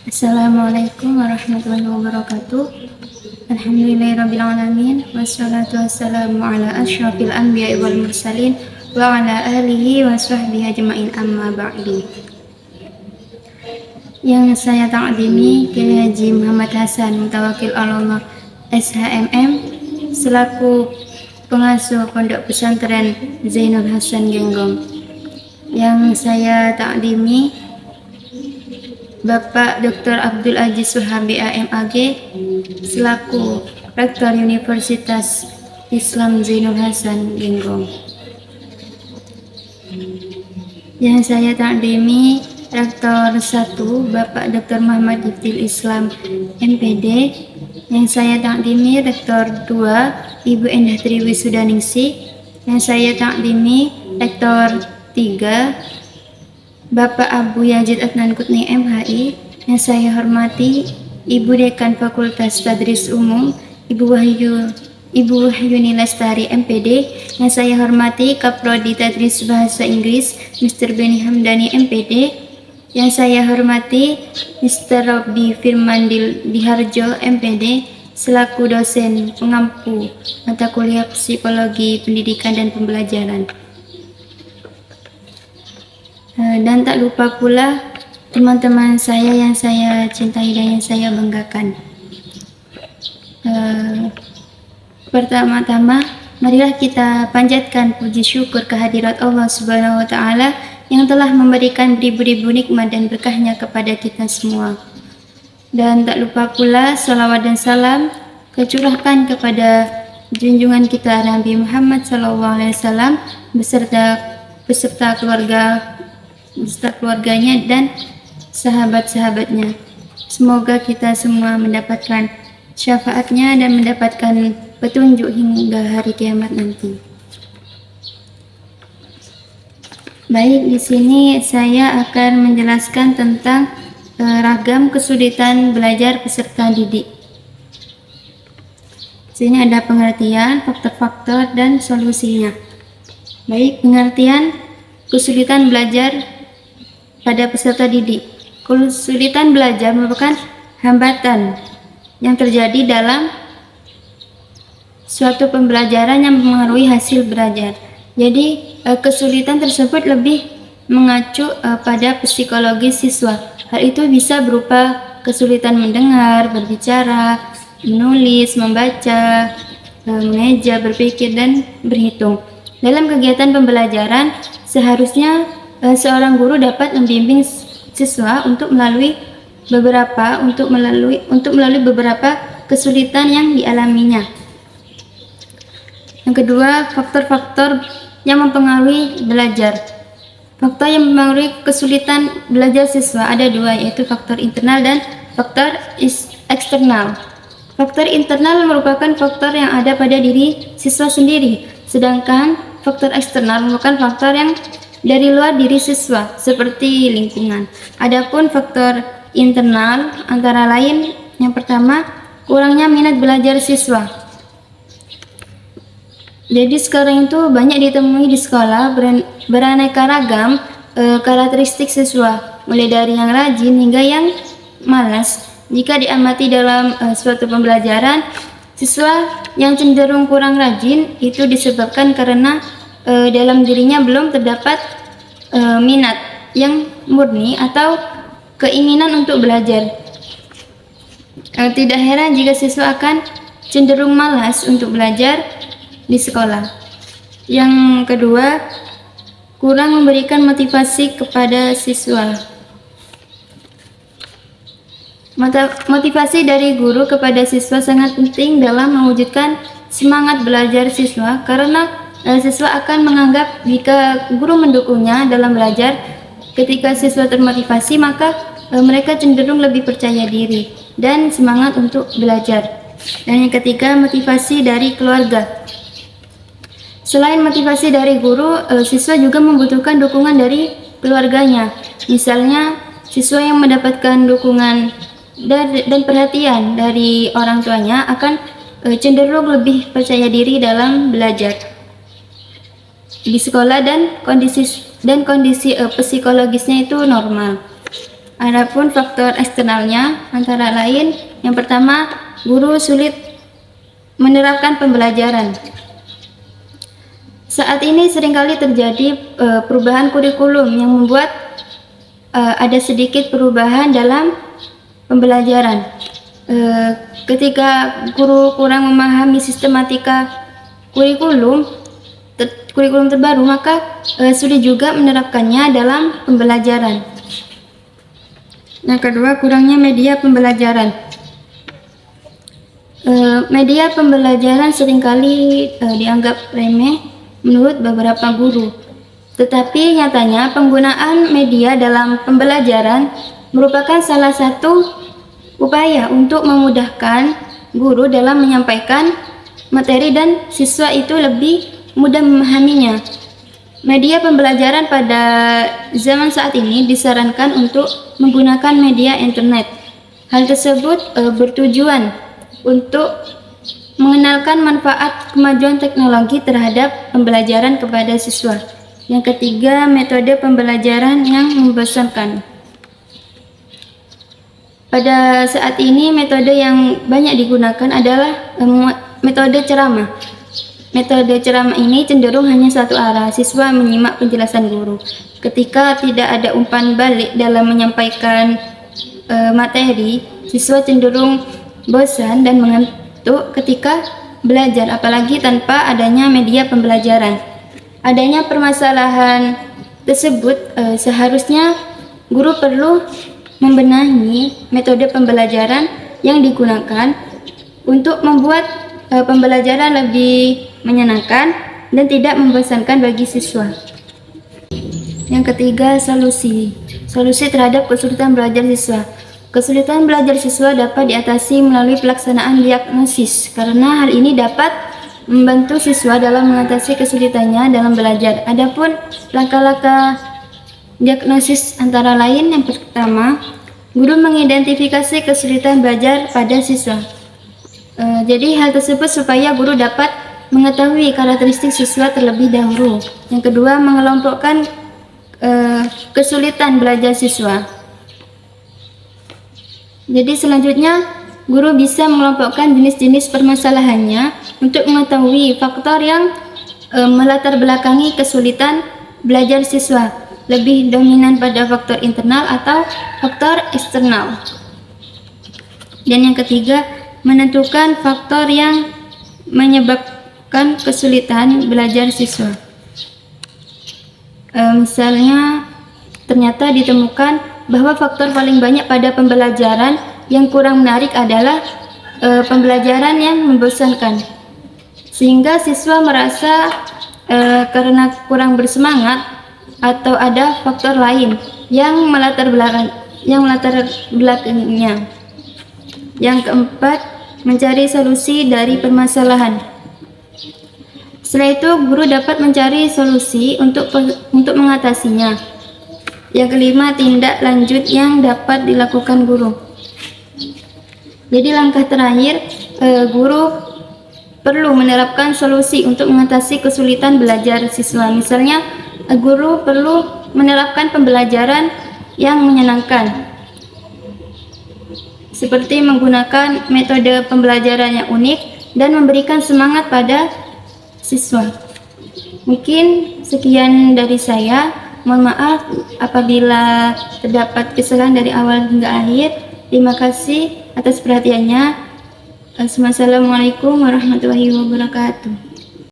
Assalamualaikum warahmatullahi wabarakatuh. Alhamdulillahirrabbilalamin. Wassalatu wassalamu ala asyrafil anbiya wal mursalin wa ala alihi wa sahbihi ajma'in amma ba'du. Yang saya takdimi Kiai Haji Muhammad Hasan Mutawakil Allah SHMM selaku pengasuh Pondok Pesantren Zainul Hasan Genggong. Yang saya takdimi Bapak Dr. Abdul Aziz Suhabi AMAG selaku Rektor Universitas Islam Zainul Hasan Genggong. Yang saya takdimi Rektor 1 Bapak Dr. Muhammad Iftil Islam MPD. Yang saya takdimi Rektor 2 Ibu Endah Triwi Sudaningsih. Yang saya takdimi Rektor 3 Bapak Abu Yazid Adnan Kutni MHI. Yang saya hormati Ibu Dekan Fakultas Tadris Umum Ibu Wahyuni Lestari MPD. Yang saya hormati Kaprodi Tadris Bahasa Inggris Mr. Beni Hamdani MPD. Yang saya hormati Mr. Robby Firman Diharjo MPD selaku dosen pengampu mata kuliah Psikologi Pendidikan dan Pembelajaran. Dan tak lupa pula teman-teman saya yang saya cintai dan yang saya banggakan. Pertama-tama, marilah kita panjatkan puji syukur kehadirat Allah Subhanahu wa Ta'ala yang telah memberikan beribu-ribu nikmat dan berkahnya kepada kita semua. Dan tak lupa pula salawat dan salam kecurahkan kepada junjungan kita Nabi Muhammad SAW beserta keluarganya dan sahabat-sahabatnya. Semoga kita semua mendapatkan syafaatnya dan mendapatkan petunjuk hingga hari kiamat nanti. Baik, di sini saya akan menjelaskan tentang ragam kesulitan belajar peserta didik. Di sini ada pengertian, faktor-faktor, dan solusinya. Baik, pengertian kesulitan belajar pada peserta didik. Kesulitan belajar merupakan hambatan yang terjadi dalam suatu pembelajaran yang mempengaruhi hasil belajar. Jadi kesulitan tersebut lebih mengacu pada psikologi siswa. Hal itu bisa berupa kesulitan mendengar, berbicara, menulis, membaca, mengeja, berpikir, dan berhitung. Dalam kegiatan pembelajaran, seharusnya seorang guru dapat membimbing siswa untuk melalui beberapa kesulitan yang dialaminya. Yang kedua, faktor-faktor yang mempengaruhi belajar. Faktor yang mempengaruhi kesulitan belajar siswa ada dua, yaitu faktor internal dan faktor eksternal. Faktor internal merupakan faktor yang ada pada diri siswa sendiri, sedangkan faktor eksternal merupakan faktor yang dari luar diri siswa, seperti lingkungan. Adapun faktor internal antara lain, yang pertama, kurangnya minat belajar siswa. Jadi sekarang itu banyak ditemui di sekolah beraneka ragam karakteristik siswa, mulai dari yang rajin hingga yang malas. Jika diamati dalam suatu pembelajaran, siswa yang cenderung kurang rajin itu disebabkan karena dalam dirinya belum terdapat minat yang murni atau keinginan untuk belajar. Tidak heran jika siswa akan cenderung malas untuk belajar di sekolah. Yang kedua, kurang memberikan motivasi kepada siswa. Motivasi dari guru kepada siswa sangat penting dalam mewujudkan semangat belajar siswa, karena siswa akan menganggap jika guru mendukungnya dalam belajar. Ketika siswa termotivasi, maka mereka cenderung lebih percaya diri dan semangat untuk belajar. Dan yang ketiga, motivasi dari keluarga. Selain motivasi dari guru, siswa juga membutuhkan dukungan dari keluarganya. Misalnya, siswa yang mendapatkan dukungan dan perhatian dari orang tuanya akan cenderung lebih percaya diri dalam belajar di sekolah dan kondisi psikologisnya itu normal. Adapun faktor eksternalnya antara lain, yang pertama, guru sulit menerapkan pembelajaran. Saat ini seringkali terjadi perubahan kurikulum yang membuat ada sedikit perubahan dalam pembelajaran. Ketika guru kurang memahami sistematika kurikulum terbaru, maka sulit juga menerapkannya dalam pembelajaran. Yang kedua, kurangnya media pembelajaran. Media pembelajaran seringkali dianggap remeh menurut beberapa guru. Tetapi nyatanya penggunaan media dalam pembelajaran merupakan salah satu upaya untuk memudahkan guru dalam menyampaikan materi dan siswa itu lebih mudah memahaminya. Media pembelajaran pada zaman saat ini disarankan untuk menggunakan media internet. Hal tersebut bertujuan untuk mengenalkan manfaat kemajuan teknologi terhadap pembelajaran kepada siswa. Yang ketiga, metode pembelajaran yang membosankan. Pada saat ini metode yang banyak digunakan adalah metode ceramah. Metode ceramah ini cenderung hanya satu arah, siswa menyimak penjelasan guru. Ketika tidak ada umpan balik dalam menyampaikan materi, siswa cenderung bosan dan mengantuk ketika belajar, apalagi tanpa adanya media pembelajaran. Adanya permasalahan tersebut seharusnya guru perlu membenahi metode pembelajaran yang digunakan untuk membuat pembelajaran lebih menyenangkan dan tidak membosankan bagi siswa. Yang ketiga, solusi terhadap kesulitan belajar siswa. Kesulitan belajar siswa dapat diatasi melalui pelaksanaan diagnosis, karena hal ini dapat membantu siswa dalam mengatasi kesulitannya dalam belajar. Adapun langkah-langkah diagnosis antara lain, yang pertama, guru mengidentifikasi kesulitan belajar pada siswa. Jadi hal tersebut supaya guru dapat mengetahui karakteristik siswa terlebih dahulu. Yang kedua, mengelompokkan kesulitan belajar siswa. Jadi selanjutnya, guru bisa mengelompokkan jenis-jenis permasalahannya untuk mengetahui faktor yang melatar belakangi kesulitan belajar siswa, lebih dominan pada faktor internal atau faktor eksternal. Dan yang ketiga, menentukan faktor yang menyebabkan kesulitan belajar siswa. Misalnya, ternyata ditemukan bahwa faktor paling banyak pada pembelajaran yang kurang menarik adalah pembelajaran yang membosankan, sehingga siswa merasa karena kurang bersemangat atau ada faktor lain yang melatar belakangnya. Yang keempat, mencari solusi dari permasalahan. Setelah itu, guru dapat mencari solusi untuk mengatasinya. Yang kelima, tindak lanjut yang dapat dilakukan guru. Jadi langkah terakhir, guru perlu menerapkan solusi untuk mengatasi kesulitan belajar siswa. Misalnya, guru perlu menerapkan pembelajaran yang menyenangkan, seperti menggunakan metode pembelajaran yang unik dan memberikan semangat pada siswa. Mungkin sekian dari saya. Mohon maaf apabila terdapat kesalahan dari awal hingga akhir. Terima kasih atas perhatiannya. Assalamualaikum warahmatullahi wabarakatuh.